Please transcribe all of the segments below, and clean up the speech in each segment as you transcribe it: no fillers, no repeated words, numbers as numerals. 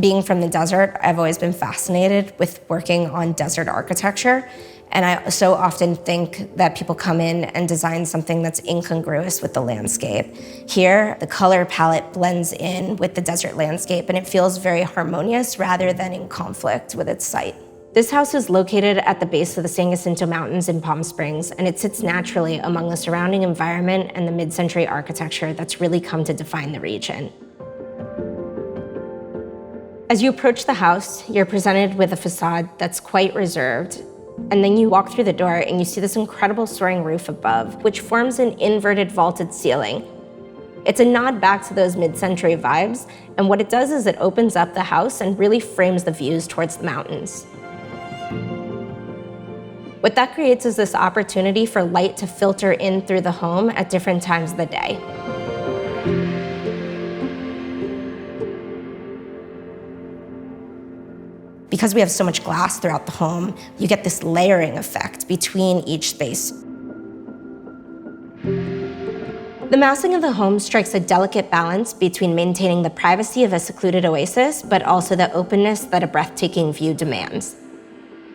Being from the desert, I've always been fascinated with working on desert architecture. And I so often think that people come in and design something that's incongruous with the landscape. Here, the color palette blends in with the desert landscape, and it feels very harmonious rather than in conflict with its site. This house is located at the base of the San Jacinto Mountains in Palm Springs, and it sits naturally among the surrounding environment and the mid-century architecture that's really come to define the region. As you approach the house, you're presented with a facade that's quite reserved. And then you walk through the door and you see this incredible soaring roof above, which forms an inverted vaulted ceiling. It's a nod back to those mid-century vibes, and what it does is it opens up the house and really frames the views towards the mountains. What that creates is this opportunity for light to filter in through the home at different times of the day. Because we have so much glass throughout the home, you get this layering effect between each space. The massing of the home strikes a delicate balance between maintaining the privacy of a secluded oasis, but also the openness that a breathtaking view demands.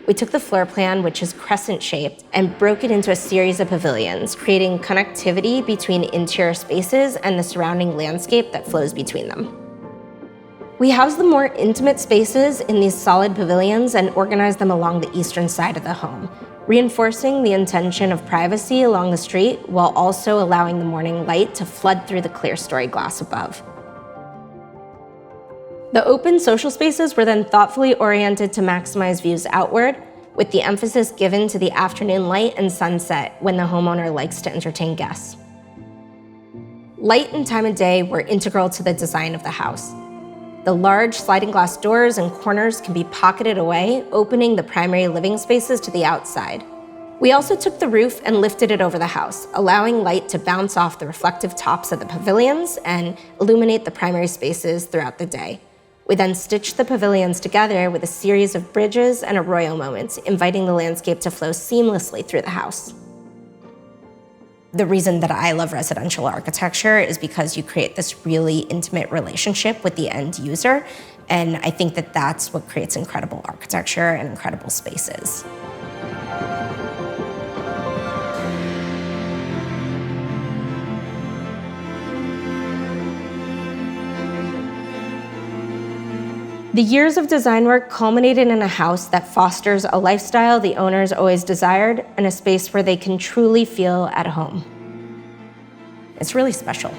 We took the floor plan, which is crescent-shaped, and broke it into a series of pavilions, creating connectivity between interior spaces and the surrounding landscape that flows between them. We house the more intimate spaces in these solid pavilions and organize them along the eastern side of the home, reinforcing the intention of privacy along the street while also allowing the morning light to flood through the clear-story glass above. The open social spaces were then thoughtfully oriented to maximize views outward, with the emphasis given to the afternoon light and sunset when the homeowner likes to entertain guests. Light and time of day were integral to the design of the house. The large sliding glass doors and corners can be pocketed away, opening the primary living spaces to the outside. We also took the roof and lifted it over the house, allowing light to bounce off the reflective tops of the pavilions and illuminate the primary spaces throughout the day. We then stitched the pavilions together with a series of bridges and arroyo moments, inviting the landscape to flow seamlessly through the house. The reason that I love residential architecture is because you create this really intimate relationship with the end user, and I think that that's what creates incredible architecture and incredible spaces. The years of design work culminated in a house that fosters a lifestyle the owners always desired and a space where they can truly feel at home. It's really special.